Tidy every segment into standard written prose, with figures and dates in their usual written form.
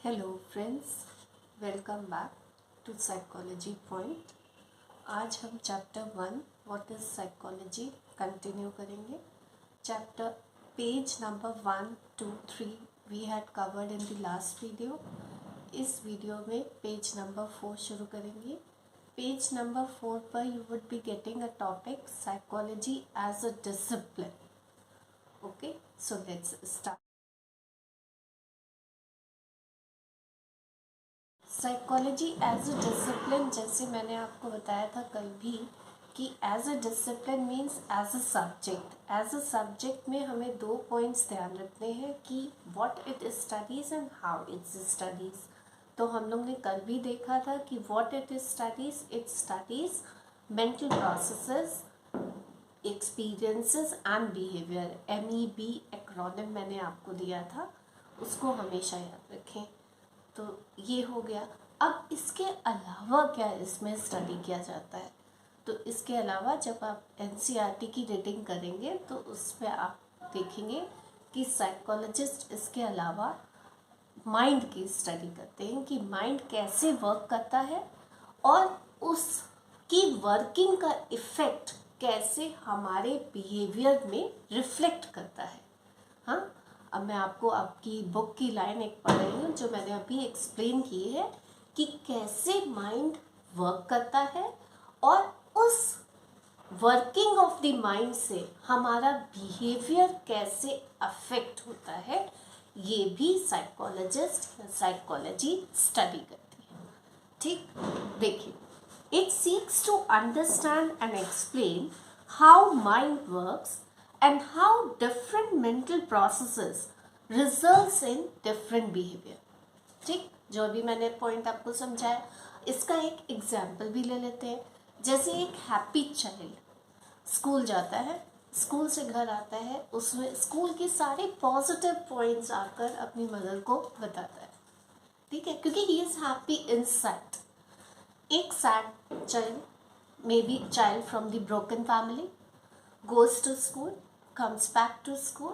Hello friends, welcome back to psychology point. आज हम chapter 1 what is psychology continue करेंगे। Chapter page number 1, 2, 3 we had covered in the last video. इस video में page number 4 शुरू करेंगे। Page number 4 पर you would be getting a topic psychology as a discipline. Okay, so let's start. Psychology as a discipline, जैसे मैंने आपको बताया था कल भी कि as a discipline means as a subject. As a subject में हमें 2 पॉइंट्स ध्यान रखने हैं कि what it studies and how its studies. तो हम लोग ने कल भी देखा था कि what it studies, it studies mental processes, experiences and behaviour. MEB acronym मैंने आपको दिया था, उसको हमेशा याद रखें। तो ये हो गया। अब इसके अलावा क्या इसमें स्टडी किया जाता है? तो इसके अलावा जब आप NCERT की रीडिंग करेंगे तो उस पर आप देखेंगे कि साइकोलॉजिस्ट इसके अलावा माइंड की स्टडी करते हैं कि माइंड कैसे वर्क करता है और उसकी वर्किंग का इफ़ेक्ट कैसे हमारे बिहेवियर में रिफ्लेक्ट करता है। हाँ, अब मैं आपको आपकी बुक की लाइन एक पढ़ रही हूँ जो मैंने अभी एक्सप्लेन की है कि कैसे माइंड वर्क करता है और उस वर्किंग ऑफ द माइंड से हमारा बिहेवियर कैसे अफेक्ट होता है। ये भी साइकोलॉजिस्ट या साइकोलॉजी स्टडी करती है। ठीक, देखिए, it seeks to understand and explain how mind works and how different mental processes results in different behavior। ठीक, जो अभी मैंने पॉइंट आपको समझाया, इसका एक एग्जाम्पल भी ले लेते हैं। जैसे एक हैप्पी चाइल्ड स्कूल जाता है, स्कूल से घर आता है, उसमें स्कूल के सारे पॉजिटिव पॉइंट्स आकर अपनी मदर को बताता है। ठीक है, क्योंकि ही इज हैप्पी इनसाइड। एक sad child, may be child from the broken family, goes to school, comes back to school,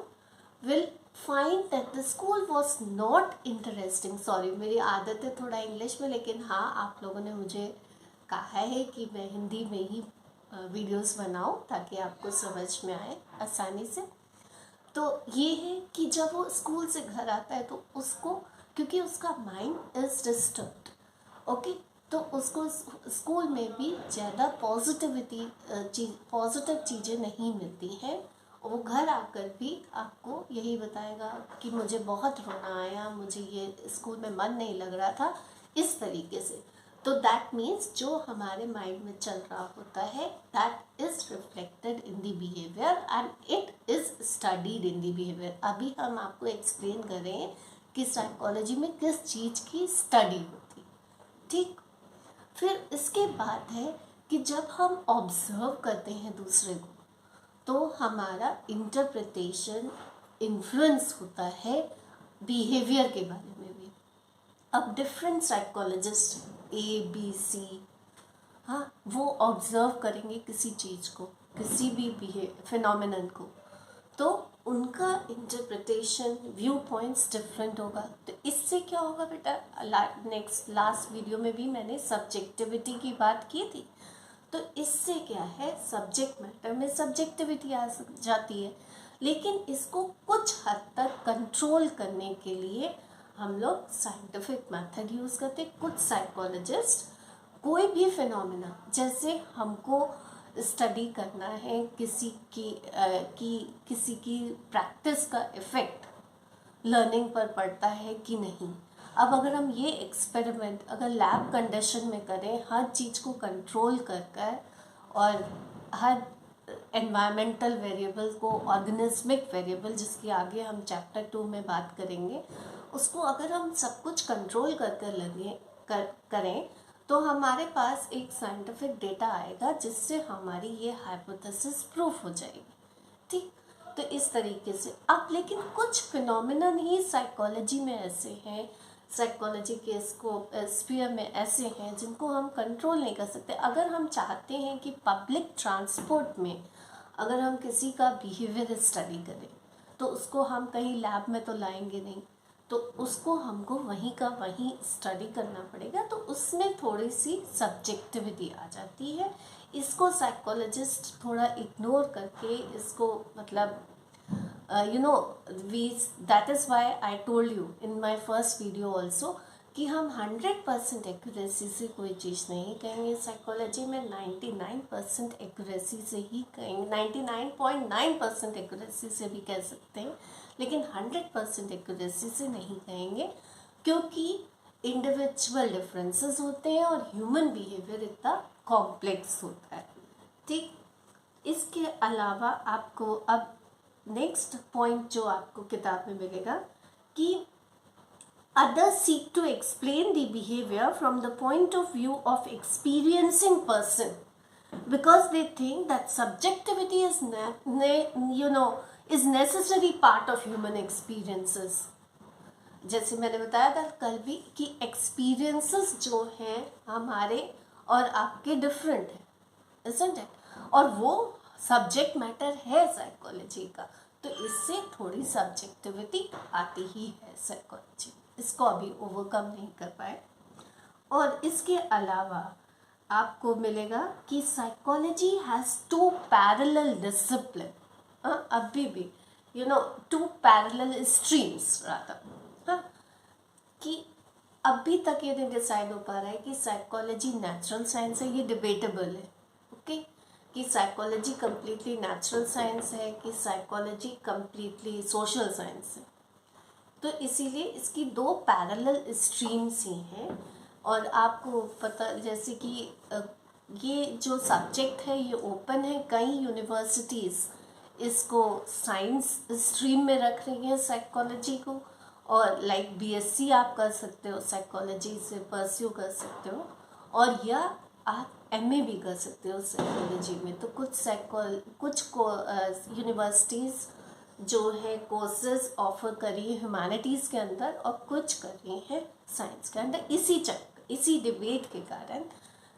will find that the school was not interesting। Sorry, मेरी आदत है थोड़ा इंग्लिश में, लेकिन हाँ, आप लोगों ने मुझे कहा है कि मैं हिंदी में ही वीडियोस बनाऊं ताकि आपको समझ में आए आसानी से। तो ये है कि जब वो स्कूल से घर आता है तो उसको, क्योंकि उसका माइंड इज डिस्टर्ब्ड, ओके, तो उसको स्कूल में भी ज़्यादा पॉजिटिव चीज़ें नहीं मिलती हैं। वो घर आकर भी आपको यही बताएगा कि मुझे बहुत रोना आया, मुझे ये स्कूल में मन नहीं लग रहा था, इस तरीके से। तो दैट मीन्स जो हमारे माइंड में चल रहा होता है that is reflected in the behaviour and it is studied in the behaviour. अभी हम आपको एक्सप्लेन कर रहे हैं कि साइकोलॉजी में किस चीज़ की स्टडी होती। ठीक, फिर इसके बाद है कि जब हम ऑब्जर्व करते हैं दूसरे को तो हमारा इंटरप्रिटेशन इन्फ्लुएंस होता है बिहेवियर के बारे में भी। अब डिफरेंट साइकोलॉजिस्ट ABC, हाँ, वो ऑब्जर्व करेंगे किसी चीज़ को, किसी भी फिनोमिनन को, तो उनका इंटरप्रिटेशन, व्यू पॉइंट्स डिफरेंट होगा। तो इससे क्या होगा बेटा, लास्ट वीडियो में भी मैंने सब्जेक्टिविटी की बात की थी। तो इससे क्या है, सब्जेक्ट मैटर में सब्जेक्टिविटी आ जाती है, लेकिन इसको कुछ हद तक कंट्रोल करने के लिए हम लोग साइंटिफिक मेथड यूज़ करते हैं। कुछ साइकोलॉजिस्ट कोई भी फिनोमिना, जैसे हमको स्टडी करना है किसी की प्रैक्टिस का इफ़ेक्ट लर्निंग पर पड़ता है कि नहीं। अब अगर हम ये एक्सपेरिमेंट अगर लैब कंडीशन में करें, हर चीज़ को कंट्रोल कर और हर एनवायरमेंटल वेरिएबल को, ऑर्गेनिज्मिक वेरिएबल जिसकी आगे हम चैप्टर 2 में बात करेंगे, उसको अगर हम सब कुछ कंट्रोल करें तो हमारे पास एक साइंटिफिक डेटा आएगा जिससे हमारी ये हाइपोथेसिस प्रूफ हो जाएगी। ठीक, तो इस तरीके से। अब लेकिन कुछ फिनोमिनन ही साइकोलॉजी में ऐसे हैं, साइकोलॉजी के स्फीयर में ऐसे हैं जिनको हम कंट्रोल नहीं कर सकते। अगर हम चाहते हैं कि पब्लिक ट्रांसपोर्ट में अगर हम किसी का बिहेवियर स्टडी करें तो उसको हम कहीं लैब में तो लाएंगे नहीं, तो उसको हमको वहीं का वहीं स्टडी करना पड़ेगा, तो उसमें थोड़ी सी सब्जेक्टिविटी आ जाती है। इसको साइकोलॉजिस्ट थोड़ा इग्नोर करके इसको मतलब we that is why I told you in my first video also कि हम 100% एक्यूरेसी से कोई चीज़ नहीं कहेंगे। साइकोलॉजी में 99% एक्यूरेसी से ही कहेंगे, 99.9% एक्यूरेसी से भी कह सकते हैं, लेकिन 100% एक्यूरेसी से नहीं कहेंगे, क्योंकि इंडिविजुअल डिफरेंसेस होते हैं और ह्यूमन बिहेवियर इतना कॉम्प्लेक्स होता है। ठीक, इसके अलावा आपको अब नेक्स्ट पॉइंट जो आपको किताब में मिलेगा कि others seek to explain the behavior from the point of view of experiencing person because they think that subjectivity is is necessary part of human experiences। जैसे मैंने बताया था कल भी कि experiences जो हैं हमारे और आपके different हैं, isn't it? और वो सब्जेक्ट मैटर है साइकोलॉजी का, तो इससे थोड़ी सब्जेक्टिविटी आती ही है साइकोलॉजी, इसको अभी ओवरकम नहीं कर पाए। और इसके अलावा आपको मिलेगा कि साइकोलॉजी हैज़ 2 पैरेलल डिसिप्लिन, अभी भी 2 पैरेलल स्ट्रीम्स रादर, कि अभी तक ये नहीं डिसाइड हो पा रहा है कि साइकोलॉजी नेचुरल साइंस है, ये डिबेटेबल है। ओके, कि साइकोलॉजी कम्प्लीटली नेचुरल साइंस है कि साइकोलॉजी कम्प्लीटली सोशल साइंस है। तो इसीलिए इसकी 2 पैरेलल स्ट्रीम्स ही हैं। और आपको पता जैसे कि ये जो सब्जेक्ट है ये ओपन है, कई यूनिवर्सिटीज़ इसको साइंस स्ट्रीम में रख रही हैं साइकोलॉजी को, और लाइक बीएससी आप कर सकते हो साइकोलॉजी से परस्यू कर सकते हो, और या आप एमए भी कर सकते हो साइकोलॉजी में। तो कुछ यूनिवर्सिटीज़ जो है कोर्सेज ऑफर कर रही है ह्यूमैनिटीज़ के अंदर और कुछ कर रही है साइंस के अंदर, इसी डिबेट के कारण।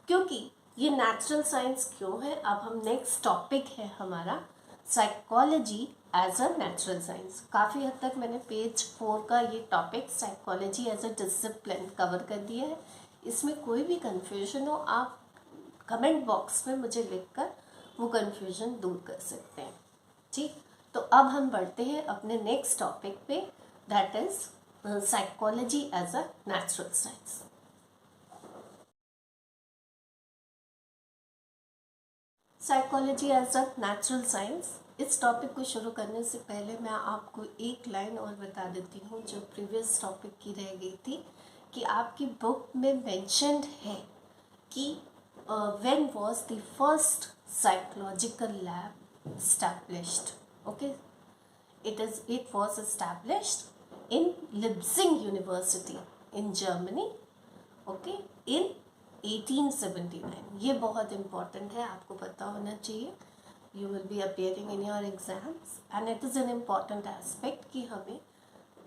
क्योंकि ये नेचुरल साइंस क्यों है, अब हम नेक्स्ट टॉपिक है हमारा psychology as a natural science. काफ़ी हद तक मैंने पेज 4 का ये topic psychology as a discipline cover कर दिया है। इसमें कोई भी कन्फ्यूजन हो आप कमेंट बॉक्स में मुझे लिखकर वो कन्फ्यूजन दूर कर सकते हैं। ठीक, तो अब हम बढ़ते हैं अपने नेक्स्ट टॉपिक पे, that is psychology as a natural science. Psychology as a natural science, इस टॉपिक को शुरू करने से पहले मैं आपको एक लाइन और बता देती हूँ जो प्रीवियस टॉपिक की रह गई थी, कि आपकी बुक में मेंशन्ड है कि when was the first psychological lab established? Okay, it was established in Leipzig University in Germany, okay, in 1879। ये बहुत इम्पॉर्टेंट है, आपको पता होना चाहिए। You will be appearing in your exams and it is an important aspect कि हमें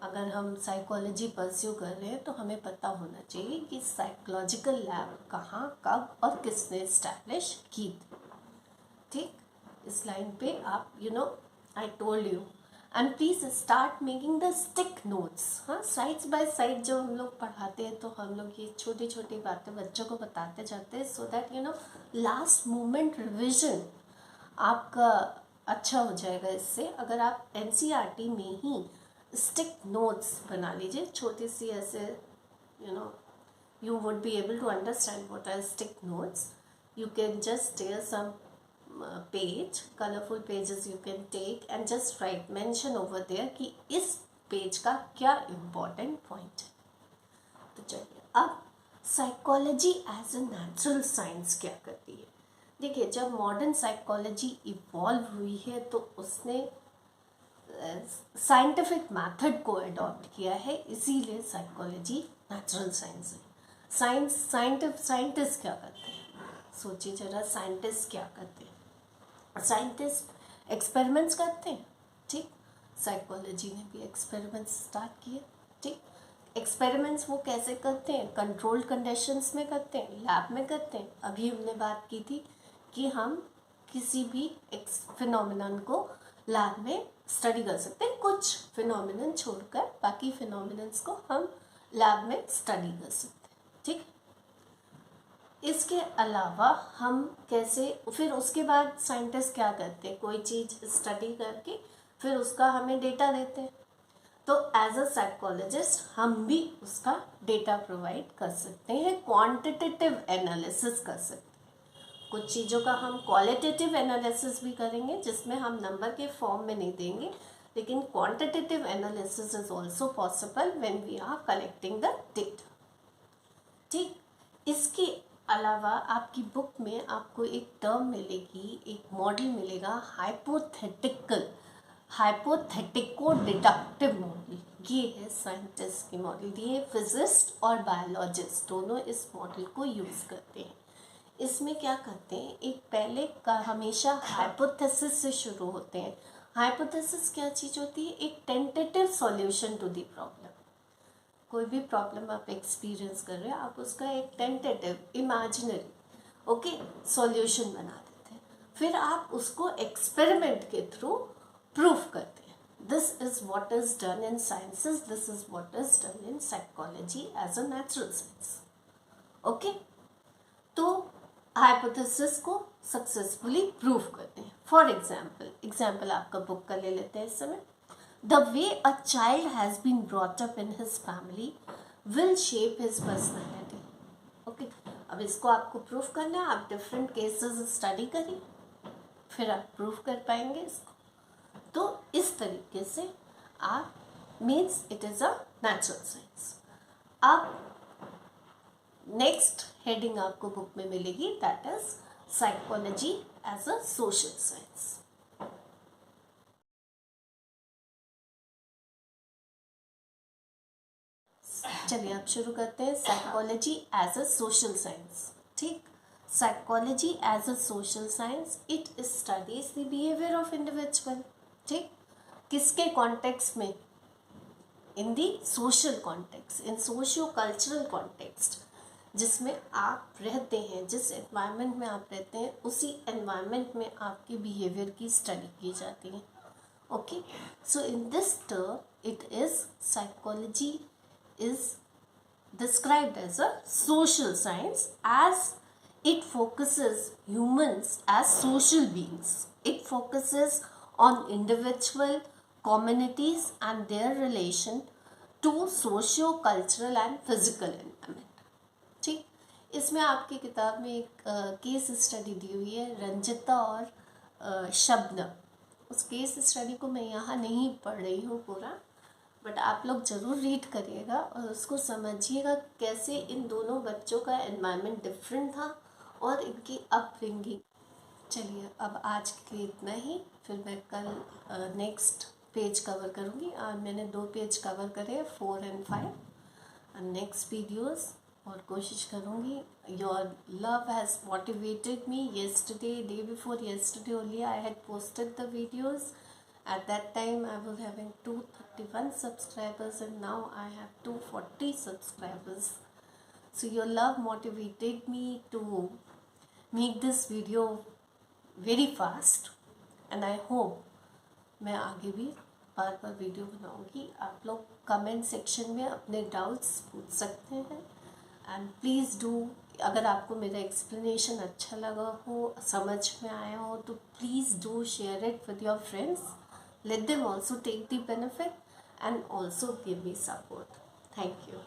अगर हम साइकोलॉजी परस्यू कर रहे हैं तो हमें पता होना चाहिए कि साइकोलॉजिकल लैब कहाँ, कब और किसने इस्टेब्लिश की थी। ठीक, इस लाइन पे आप आई told you and please start making the stick notes. हाँ, साइड्स बाय साइड जो हम लोग पढ़ाते हैं तो हम लोग ये छोटी छोटी बातें बच्चों को बताते जाते हैं, so that last moment revision आपका अच्छा हो जाएगा। इससे अगर आप एनसीईआरटी में ही स्टिक नोट्स बना लीजिए छोटी सी, ऐसे you would be able to understand what are stick notes. You can just tear some page, colorful pages you can take and just write, mention over there कि इस पेज का क्या important point है। तो चलिए अब psychology as a natural science क्या करती है। देखिए, जब मॉडर्न साइकोलॉजी इवॉल्व हुई है तो उसने साइंटिफिक मेथड को अडॉप्ट किया है, इसीलिए साइकोलॉजी नेचुरल साइंस है। साइंटिस्ट क्या करते हैं, सोचिए जरा, साइंटिस्ट क्या करते हैं। साइंटिस्ट एक्सपेरिमेंट्स करते हैं। ठीक, साइकोलॉजी ने भी एक्सपेरिमेंट्स स्टार्ट किए। ठीक, एक्सपेरिमेंट्स वो कैसे करते हैं, कंट्रोल्ड कंडीशंस में करते हैं, लैब में करते हैं। अभी हमने बात की थी कि हम किसी भी फिनोमिनन को लैब में स्टडी कर सकते हैं, कुछ फिनोमिनन छोड़कर बाकी फिनोमिनन्स को हम लैब में स्टडी कर सकते हैं। ठीक, इसके अलावा हम कैसे, फिर उसके बाद साइंटिस्ट क्या करते हैं, कोई चीज़ स्टडी करके फिर उसका हमें डेटा देते हैं, तो एज अ साइकोलॉजिस्ट हम भी उसका डेटा प्रोवाइड कर सकते हैं, क्वांटिटेटिव एनालिसिस कर सकते हैं। कुछ चीज़ों का हम क्वालिटेटिव एनालिसिस भी करेंगे जिसमें हम नंबर के फॉर्म में नहीं देंगे, लेकिन quantitative analysis is also possible when we are collecting the data. ठीक, इसके अलावा आपकी बुक में आपको एक टर्म मिलेगी, एक मॉडल मिलेगा, हाइपोथेटिको डिडक्टिव मॉडल। ये है साइंटिस्ट की मॉडल, ये फिजिस्ट और बायोलॉजिस्ट दोनों इस मॉडल को यूज़ करते हैं। इसमें क्या करते हैं, एक पहले का हमेशा हाइपोथेसिस से शुरू होते हैं। हाइपोथेसिस क्या चीज़ होती है, एक tentative solution to the problem. कोई भी प्रॉब्लम आप एक्सपीरियंस कर रहे हैं, आप उसका एक टेंटेटिव इमेजिनरी सॉल्यूशन बना देते हैं, फिर आप उसको एक्सपेरिमेंट के थ्रू प्रूफ करते हैं। This is what is done in sciences, this is what is done in psychology as a natural science. Okay, तो हाइपोथेसिस को सक्सेसफुली प्रूफ करते हैं। फॉर एग्जाम्पल आपका बुक का ले लेते हैं इस समय। The way a child has been brought up in his family will shape his personality. Okay, अब इसको आपको प्रूफ करना है, आप डिफरेंट केसेस स्टडी करिए, फिर आप प्रूफ कर पाएंगे इसको। तो इस तरीके से आप means it is a natural science. अब नेक्स्ट हेडिंग आपको बुक में मिलेगी, that is psychology as a social science. चलिए अब शुरू करते हैं, psychology as a social science. ठीक, psychology as a social science, it studies the behaviour of individual. ठीक, किसके कॉन्टेक्स्ट में, in the social context, in socio cultural context, जिसमें आप रहते हैं, जिस एनवायरनमेंट में आप रहते हैं उसी एनवायरनमेंट में आपके बिहेवियर की स्टडी की जाती है। Okay, so in this term it is psychology is described as a social science as it focuses humans as social beings. It focuses on individual communities and their relation to socio-cultural and physical environment. ठीक, इसमें आपकी किताब में एक case study दी हुई है, रंजिता और शबनम। उस केस स्टडी को मैं यहाँ नहीं पढ़ रही हूँ पूरा, बट आप लोग ज़रूर रीड करिएगा और उसको समझिएगा कैसे इन दोनों बच्चों का एनवायरनमेंट डिफरेंट था और इनकी अपब्रिंगिंग। चलिए अब आज के लिए इतना ही, फिर मैं कल नेक्स्ट पेज कवर करूँगी। आज मैंने 2 पेज कवर करे, 4 and 5, नेक्स्ट वीडियोस, और कोशिश करूँगी। Your love has motivated me. yesterday, day before yesterday only I had posted the videos. At that time I was having 231 subscribers and now I have 240 subscribers. So your love motivated me to make this video very fast and I hope मैं आगे भी बार बार video बनाऊंगी। आप लोग comment section में अपने doubts पूछ सकते हैं एंड प्लीज़ डू, अगर आपको मेरा एक्सप्लेनेशन अच्छा लगा हो, समझ में आया हो, तो please do share it with your friends. Let them also take the benefit and also give me support. Thank you.